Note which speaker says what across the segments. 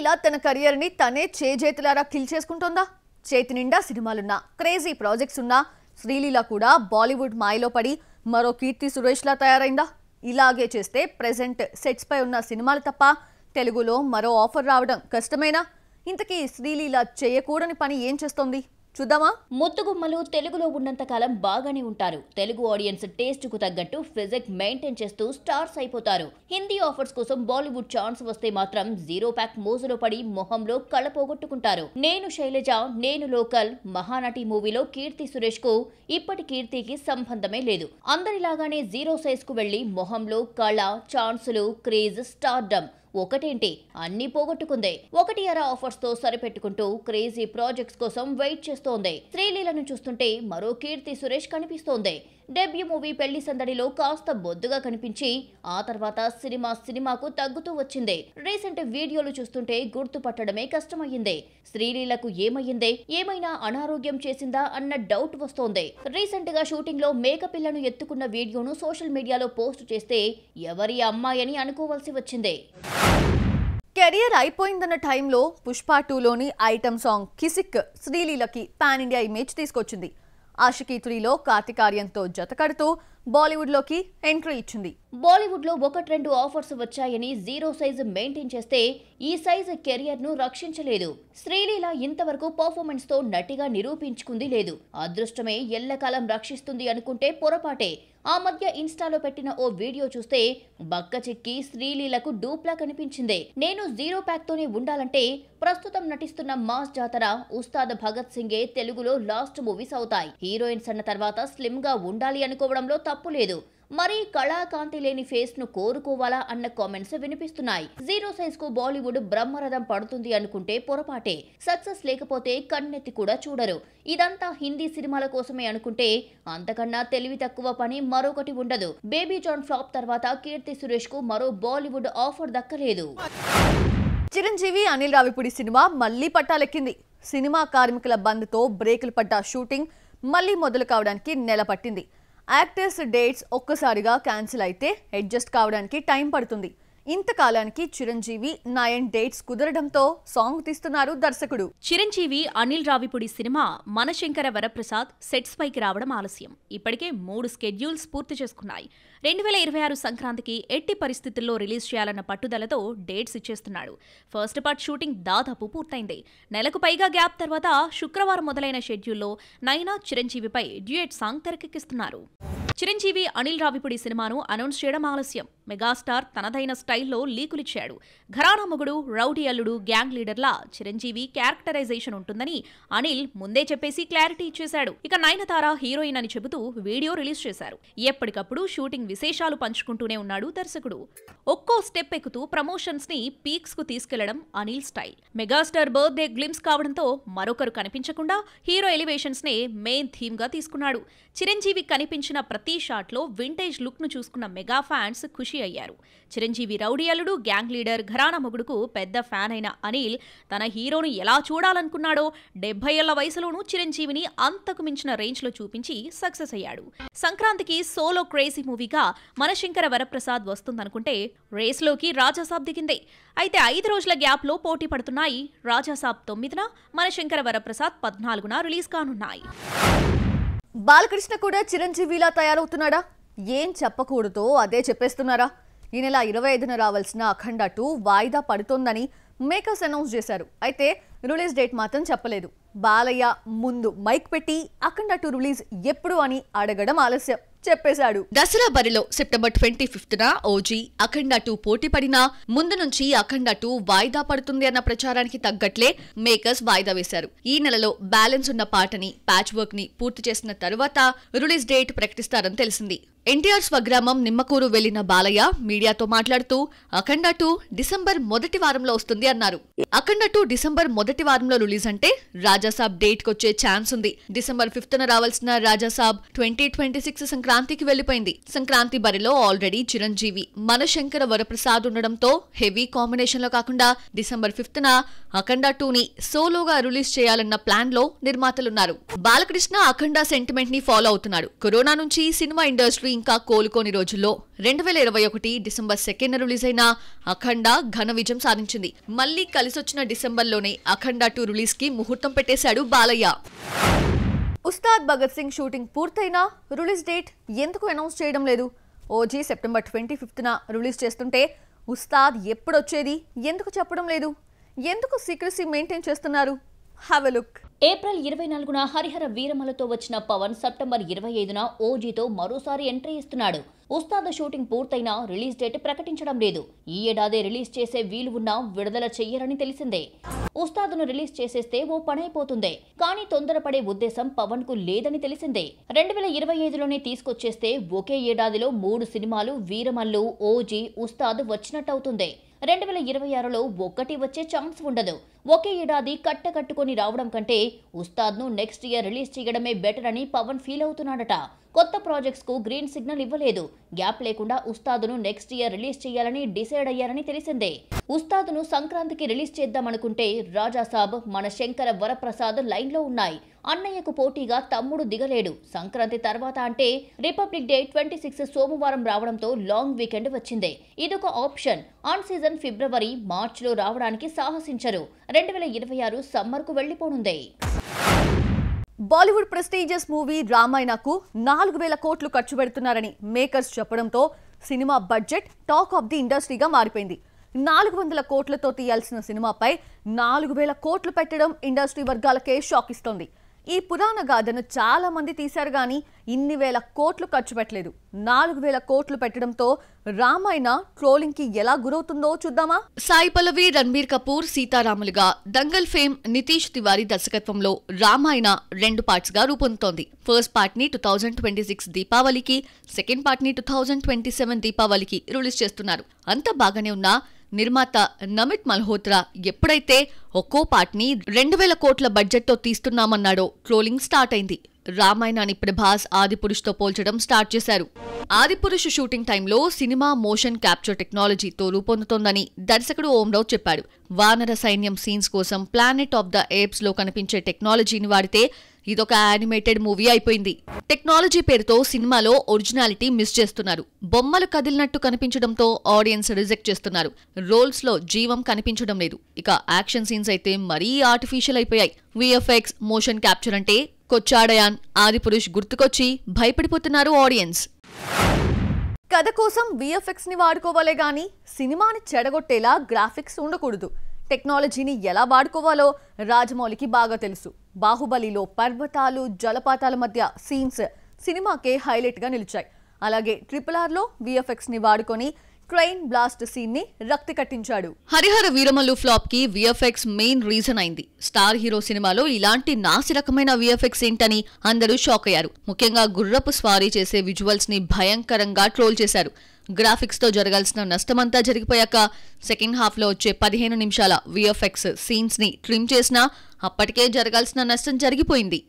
Speaker 1: శ్రీలీల తన కెరియర్ ని తనే చేజేతులారా కిల్ చేసుకుంటోందా? చేతి నిండా సినిమాలున్నా, క్రేజీ ప్రాజెక్ట్స్ ఉన్నా శ్రీలీల కూడా బాలీవుడ్ మాయలో పడి మరో కీర్తి సురేష్ లా తయారైందా? ఇలాగే చేస్తే ప్రెజెంట్ సెట్స్ పై ఉన్న సినిమాలు తప్ప తెలుగులో మరో ఆఫర్ రావడం కష్టమేనా? ఇంతకీ శ్రీలీల చేయకూడని పని ఏం చేస్తోంది? చూద్దామా?
Speaker 2: ముత్తుగుమ్మలు తెలుగులో ఉన్నంత కాలం బాగానే ఉంటారు. తెలుగు ఆడియన్స్ టేస్ట్ కు తగ్గట్టు ఫిజిక్ మెయింటైన్ చేస్తూ స్టార్స్ అయిపోతారు. హిందీ ఆఫర్స్ కోసం బాలీవుడ్ ఛాన్స్ వస్తే మాత్రం జీరో ప్యాక్ మోజులో పడి మొహంలో కళ్ళ పోగొట్టుకుంటారు. నేను శైలజ, నేను లోకల్, మహానటి మూవీలో కీర్తి సురేష్ కు ఇప్పటి కీర్తికి సంబంధమే లేదు. అందరిలాగానే జీరో సైజ్ కు వెళ్లి మొహంలో కళ, ఛాన్సులు, క్రేజ్, స్టార్డమ్ ఒకటేంటి అన్ని పోగొట్టుకుంది. ఒకటి అర ఆఫర్స్ తో సరిపెట్టుకుంటూ క్రేజీ ప్రాజెక్ట్స్ కోసం వెయిట్ చేస్తోంది. శ్రీలీలను చూస్తుంటే మరో కీర్తి సురేష్ కనిపిస్తోంది. డెబ్యూ మూవీ పెళ్లి సందడిలో కాస్త బొద్దుగా కనిపించి ఆ తర్వాత సినిమాకు తగ్గుతూ వచ్చింది. రీసెంట్ వీడియోలు చూస్తుంటే గుర్తుపట్టడమే కష్టమయ్యింది. శ్రీలీలకు ఏమయ్యిందే? ఏమైనా అనారోగ్యం చేసిందా అన్న డౌట్ వస్తోంది. రీసెంట్ గా షూటింగ్ లో మేకపిల్లను ఎత్తుకున్న వీడియోను సోషల్ మీడియాలో పోస్ట్ చేస్తే ఎవరి అమ్మాయని అనుకోవాల్సి వచ్చింది.
Speaker 1: కెరియర్ అయిపోయిందన్న టైంలో Pushpa 2లోని item song Kissik శ్రీలీలకి pan India image తీసుకొచ్చింది. ఆషికీ 3లో కార్తిక్ ఆర్యన్తో జతకడుతూ బాలీవుడ్లోకి ఎంట్రీ ఇచ్చింది.
Speaker 2: బాలీవుడ్లో 1-2 ఆఫర్స్ వచ్చాయని జీరో సైజ్ మెయింటైన్ చేస్తే ఈ సైజ్ కెరియర్ ను రక్షించలేదు. శ్రీలీల ఇంతవరకు పర్ఫార్మెన్స్ తో నటిగా నిరూపించుకుంది లేదు. అదృష్టమే ఎల్లకాలం రక్షిస్తుంది అనుకుంటే పొరపాటే. ఆ మధ్య ఇన్స్టాలో పెట్టిన ఓ వీడియో చూస్తే బక్క చిక్కి శ్రీలీలకు డూప్లా కనిపించింది. నేను జీరో ప్యాక్ తోనే ఉండాలంటే ప్రస్తుతం నటిస్తున్న మాస్ జాతర, ఉస్తాద్ భగత్ సింగే తెలుగులో లాస్ట్ మూవీస్ అవుతాయి. హీరోయిన్స్ అన్న తర్వాత స్లిమ్ గా ఉండాలి అనుకోవడంలో తప్పు లేదు. మరీ కళాకాంతి లేని ఫేస్ ను కోరుకోవాలా అన్న కామెంట్స్ వినిపిస్తున్నాయి. జీరో సైజ్ కు బాలీవుడ్ బ్రహ్మరథం పడుతుంది అనుకుంటే పొరపాటే. సక్సెస్ లేకపోతే కన్నెత్తి కూడా చూడరు. ఇదంతా హిందీ సినిమాల కోసమే అనుకుంటే అంతకన్నా తెలివి తక్కువ పని మరొకటి ఉండదు. బేబీ జాన్ ఫ్లాప్ తర్వాత కీర్తి సురేష్ కు మరో బాలీవుడ్ ఆఫర్ దక్కలేదు.
Speaker 1: చిరంజీవి అనిల్ రావిపూడి సినిమా మళ్లీ పట్టాలెక్కింది. సినిమా కార్మికుల బంద్తో బ్రేకులు పడ్డ షూటింగ్ మళ్లీ మొదలు కావడానికి నెల పట్టింది. యాక్టర్స్ డేట్స్ ఒక్కసారిగా క్యాన్సిల్ అయితే అడ్జస్ట్ కావడానికి టైం పడుతుంది. ఇంతకాలానికి చిరంజీవి నయన్ డేట్స్ కుదరడంతో సాంగ్ తీస్తున్నారు దర్శకుడు.
Speaker 3: చిరంజీవి అనిల్ రావిపూడి సినిమా మనశంకర వరప్రసాద్ సెట్స్ పైకి రావడం ఆలస్యం. ఇప్పటికే 3 స్కెడ్యూల్స్ పూర్తి చేసుకున్నాయి. 2026 సంక్రాంతికి ఎట్టి పరిస్థితుల్లో రిలీజ్ చేయాలన్న పట్టుదలతో డేట్స్ ఇచ్చేస్తున్నాడు. ఫస్ట్ పార్ట్ షూటింగ్ దాదాపు పూర్తయింది. నెలకు పైగా గ్యాప్ తర్వాత శుక్రవారం మొదలైన షెడ్యూల్లో నైనా చిరంజీవిపై డ్యూయెట్ సాంగ్ తెరకెక్కిస్తున్నారు. చిరంజీవి అనిల్ రావిపూడి సినిమాను అనౌన్స్ చేయడం ఆలస్యం. మెగాస్టార్ తనదైన స్టైల్లో లీకులిచ్చాడు. ఘరానా మొగుడు, రౌడీ అల్లుడు, గ్యాంగ్ లీడర్లా చిరంజీవి క్యారెక్టరైజేషన్ ఉంటుందని అనిల్ ముందే చెప్పేసి క్లారిటీ ఇచ్చేశాడు. ఇక నయనతార హీరోయిన్ అని చెబుతూ వీడియో రిలీజ్ చేశారు. ఎప్పటికప్పుడు షూటింగ్ విశేషాలు పంచుకుంటూనే ఉన్నాడు దర్శకుడు. ఒక్కో స్టెప్ ఎక్కుతూ ప్రమోషన్స్ ని పీక్స్ కు తీసుకెళ్లడం Anil style. Megastar birthday glimpse కావడంతో మరొకరు కనిపించకుండా హీరో ఎలివేషన్స్ నే మెయిన్ థీమ్ గా తీసుకున్నాడు. చిరంజీవి కనిపించిన ప్రతి షాట్ లో వింటేజ్ లుక్ ను చూసుకున్న మెగా ఫ్యాన్స్ ఖుషి అయ్యారు. చిరంజీవి రౌడీ అల్లుడు, గ్యాంగ్ లీడర్, ఘరానా మొగుడుకు పెద్ద ఫ్యాన్ అయిన అనిల్ తన హీరోను ఎలా చూడాలనుకున్నాడో 70 ఏళ్ల వయసులోనూ చిరంజీవిని అంతకు మించిన రేంజ్ లో చూపించి సక్సెస్ అయ్యాడు. సంక్రాంతికి సోలో క్రేజీ మూవీగా మనశంకర వరప్రసాద్ వస్తుందనుకుంటే రేస్లోకి రాజాసాబ్ దిగింది. అయితే 5 రోజుల గ్యాప్ లో పోటీ పడుతున్నాయి. రాజాసాబ్ 9న, మనశంకర వరప్రసాద్ 14న రిలీజ్ కానున్నాయి.
Speaker 1: బాలకృష్ణ కూడా చిరంజీవిలా తయారవుతున్నాడా? ఏం చెప్పకూడదో అదే చెప్పేస్తున్నారా? ఈ నెల 25న రావాల్సిన అఖండ 2 వాయిదా పడుతోందని మేకర్స్ అనౌన్స్ చేశారు. అయితే రిలీజ్ డేట్ మాత్రం చెప్పలేదు. బాలయ్య ముందు మైక్ పెట్టి అఖండ 2 రిలీజ్ ఎప్పుడు అని అడగడం ఆలస్యం. చెప్పేశాడు.
Speaker 4: దసరా బరిలో సెప్టెంబర్ 25న ఓజీ, అఖండ 2 పోటీ పడినా ముందు నుంచి అఖండ 2 వాయిదా పడుతుంది అన్న ప్రచారానికి తగ్గట్లే మేకర్స్ వాయిదా వేశారు. ఈ నెలలో బ్యాలెన్స్ ఉన్న పాటని, ప్యాచ్ వర్క్ ని పూర్తి చేసిన తరువాత రిలీజ్ డేట్ ప్రకటిస్తారని తెలిసింది. ఎన్టీఆర్ స్వగ్రామం నిమ్మకూరు వెళ్లిన బాలయ్య మీడియాతో మాట్లాడుతూ అఖండ 2 డిసెంబర్ మొదటి వారంలో వస్తుంది అన్నారు. అఖండ 2 డిసెంబర్ మొదటి వారంలో రిలీజ్ అంటే రాజాసాబ్ డేట్ కొచ్చే ఛాన్స్ ఉంది. డిసెంబర్ 5న రావాల్సిన రాజాసాబ్ 2026 సంక్రాంతికి వెళ్లిపోయింది. సంక్రాంతి బరిలో ఆల్రెడీ చిరంజీవి, మనశంకర వరప్రసాద్ ఉండడంతో హెవీ కాంబినేషన్ లో కాకుండా డిసెంబర్ 5న అఖండ 2ని సోలోగా రిలీజ్ చేయాలన్న ప్లాన్ లో నిర్మాతలున్నారు. బాలకృష్ణ అఖండ సెంటిమెంట్ ని ఫాలో అవుతున్నాడు. కరోనా నుంచి సినిమా ఇండస్ట్రీ ఇంకా కోలుకోని రోజుల్లో 2021 డిసెంబర్ 2న రిలీజ్ అయిన అఖండ ఘన విజయం సాధించింది. మళ్లీ కలిసొచ్చిన డిసెంబర్లోనే అఖండ 2 రిలీజ్ కి ముహూర్తం పెట్టేశాడు బాలయ్య.
Speaker 1: ఉస్తాద్ భగత్ సింగ్ షూటింగ్ పూర్తయినా రిలీజ్ డేట్ ఎందుకు అనౌన్స్ చేయడం లేదు? ఓజీ సెప్టెంబర్ 25న రిలీజ్ చేస్తుంటే ఉస్తాద్ ఎప్పుడొచ్చేది ఎందుకు చెప్పడం లేదు? ఎందుకు సీక్రెసీ మెయింటైన్ చేస్తున్నారు? Have a look.
Speaker 2: ఏప్రిల్ 24న హరిహర వీరమలతో వచ్చిన పవన్ సెప్టెంబర్ 25న ఓజీతో మరోసారి ఎంట్రీ ఇస్తున్నాడు. ఉస్తాద్ షూటింగ్ పూర్తయినా రిలీజ్ డేట్ ప్రకటించడం లేదు. ఈ ఏడాది రిలీజ్ చేసే వీలు ఉన్నా విడుదల చెయ్యరని తెలిసిందే. ఉస్తాద్ను రిలీజ్ చేసేస్తే ఓ పనైపోతుందే. కానీ తొందరపడే ఉద్దేశం పవన్ కు లేదని తెలిసిందే. 2025లోనే తీసుకొచ్చేస్తే ఒకే ఏడాదిలో 3 సినిమాలు వీరమల్లు, ఓజీ, ఉస్తాద్ వచ్చినట్టవుతుంది. 2026లో ఒక్కటి వచ్చే ఛాన్స్ ఉండదు. ఒకే ఏడాది కట్టకట్టుకొని రావడం కంటే ఉస్తాద్ను నెక్స్ట్ ఇయర్ రిలీజ్ చేయడమే బెటర్ అని పవన్ ఫీల్ అవుతున్నాడట. కొత్త ప్రాజెక్ట్స్ కు గ్రీన్ సిగ్నల్ ఇవ్వలేదు. గ్యాప్ లేకుండా ఉస్తాద్ను నెక్స్ట్ ఇయర్ రిలీజ్ చేయాలని డిసైడ్ అయ్యారని తెలిసిందే. ఉస్తాద్ను సంక్రాంతికి రిలీజ్ చేద్దామనుకుంటే రాజాసాబ్, మన శంకర వరప్రసాద్ లైన్లో ఉన్నాయి. అన్నయ్యకు పోటీగా తమ్ముడు దిగలేడు. సంక్రాంతి తర్వాత అంటే రిపబ్లిక్ డే 26 సోమవారం రావడంతో లాంగ్ వీకెండ్ వచ్చింది. ఇదొక ఆప్షన్. ఆన్ సీజన్ ఫిబ్రవరి, మార్చిలో రావడానికి సాహసించరు. 2026 సమ్మర్కు వెళ్లిపోనుంది.
Speaker 1: బాలీవుడ్ ప్రెస్టీజియస్ మూవీ రామాయణకు 4000 కోట్లు ఖర్చు పెడుతున్నారని మేకర్స్ చెప్పడంతో cinema budget talk of the ఇండస్ట్రీగా మారిపోయింది. 400 కోట్లతో తీయాల్సిన సినిమాపై 4000 కోట్లు పెట్టడం ఇండస్ట్రీ వర్గాలకే షాక్ ఇస్తోంది. ఈ పురాణ గాథను చాలా మంది తీశారు గానీ ఇన్ని వేల కోట్లు ఖర్చు పెట్టలేదు. 4000 కోట్లు పెట్టడంతో రామాయణ ట్రోలింగ్ కి ఎలా గురవుతుందో చూద్దామా?
Speaker 4: సాయి పల్లవి, రణబీర్ కపూర్ సీతారాములుగా, దంగల్ ఫేమ్ నితీష్ తివారీ దర్శకత్వంలో రామాయణ 2 పార్ట్స్ గా రూపొందుతోంది. ఫస్ట్ పార్ట్ ని 2026 దీపావళికి, సెకండ్ పార్ట్ ని 2027 దీపావళికి రిలీజ్ చేస్తున్నారు. అంతా బాగానే ఉన్నా నిర్మాత నమిత్ మల్హోత్రా ఎప్పుడైతే ఒక్కో పార్ట్ ని 2000 కోట్ల బడ్జెట్ తో తీస్తున్నామన్నాడో ట్రోలింగ్ స్టార్ట్ అయింది. రామాయణాన్ని ప్రభాస్ ఆదిపురుష్ తో పోల్చడం స్టార్ట్ చేశారు. ఆదిపురుష్ షూటింగ్ టైంలో సినిమా మోషన్ క్యాప్చర్ టెక్నాలజీతో రూపొందుతోందని దర్శకుడు ఓంరావు చెప్పాడు. వానర సైన్యం సీన్స్ కోసం ప్లానెట్ ఆఫ్ ద ఏప్స్ లో కనిపించే టెక్నాలజీని వాడితే ఇదొక యానిమేటెడ్ మూవీ అయిపోయింది. టెక్నాలజీ పేరుతో సినిమాలో ఒరిజినాలిటీ మిస్ చేస్తున్నారు. బొమ్మలు కదిలినట్టు కనిపించడంతో ఆడియన్స్ రిజెక్ట్ చేస్తున్నారు. రోల్స్ లో జీవం కనిపించడం లేదు. ఇక యాక్షన్ సీన్స్ అయితే మరీ ఆర్టిఫిషియల్ అయిపోయాయి. విఎఫ్ఎక్స్, మోషన్ క్యాప్చర్ అంటే కొచ్చాడయాన్, ఆదిపురుష్ గుర్తుకొచ్చి భయపడిపోతున్నారు ఆడియన్స్.
Speaker 1: కథ కోసం విఎఫ్ఎక్స్ ని వాడుకోవాలే గానీ సినిమాని చెడగొట్టేలా గ్రాఫిక్స్ ఉండకూడదు. టెక్నాలజీని ఎలా వాడుకోవాలో రాజమౌళికి బాగా తెలుసు. బాహుబలిలో పర్వతాలు, జలపాతాల మధ్య సీన్స్ సినిమాకే హైలైట్ గా నిలిచాయి. అలాగే RRR లో విఎఫ్ఎక్స్ ని వాడుకొని ట్రైన్ బ్లాస్ట్ సీన్ ని రక్తి కట్టించాడు. హరిహర వీరమల్లు ఫ్లాప్ కి విఎఫ్ఎక్స్ మెయిన్ రీజన్ అయింది. స్టార్ హీరో సినిమాలో ఇలాంటి నాసి రకమైన విఎఫ్ఎక్స్ ఏంటని అందరూ షాక్ అయ్యారు. ముఖ్యంగా గుర్రపు స్వారీ చేసే విజువల్స్ ని భయంకరంగా ట్రోల్ చేశారు. గ్రాఫిక్స్ తో జరగాల్సిన నష్టమంతా జరిగిపోయాక సెకండ్ హాఫ్ లో వచ్చే 15 నిమిషాల విఎఫ్ఎక్స్ సీన్స్ ని ట్రిమ్ చేసినా అప్పటికే జరగాల్సిన నష్టం జరిగిపోయింది.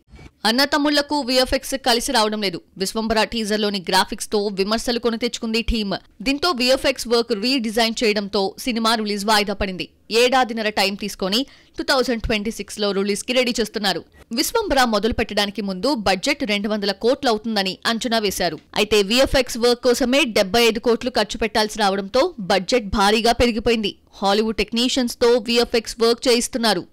Speaker 1: అన్న తమ్ముళ్లకు విఎఫ్ఎక్స్ కలిసి రావడం లేదు. విశ్వంబర టీజర్ లోని గ్రాఫిక్స్ తో విమర్శలు కొని తెచ్చుకుంది టీమ్. దీంతో విఎఫ్ఎక్స్ వర్క్ రీడిజైన్ చేయడంతో సినిమా రిలీజ్ వాయిదా పడింది. ఏడాదిన్నర టైం తీసుకొని 2026 లో రిలీజ్ కి రెడీ చేస్తున్నారు. విశ్వంబర మొదలు పెట్టడానికి ముందు బడ్జెట్ 200 కోట్లు అవుతుందని అంచనా వేశారు. అయితే విఎఫ్ఎక్స్ వర్క్ కోసమే 75 కోట్లు ఖర్చు పెట్టాల్సి రావడంతో బడ్జెట్ భారీగా పెరిగిపోయింది. హాలీవుడ్ టెక్నీషియన్స్ తో విఎఫ్ఎక్స్ వర్క్ చేయిస్తున్నారు.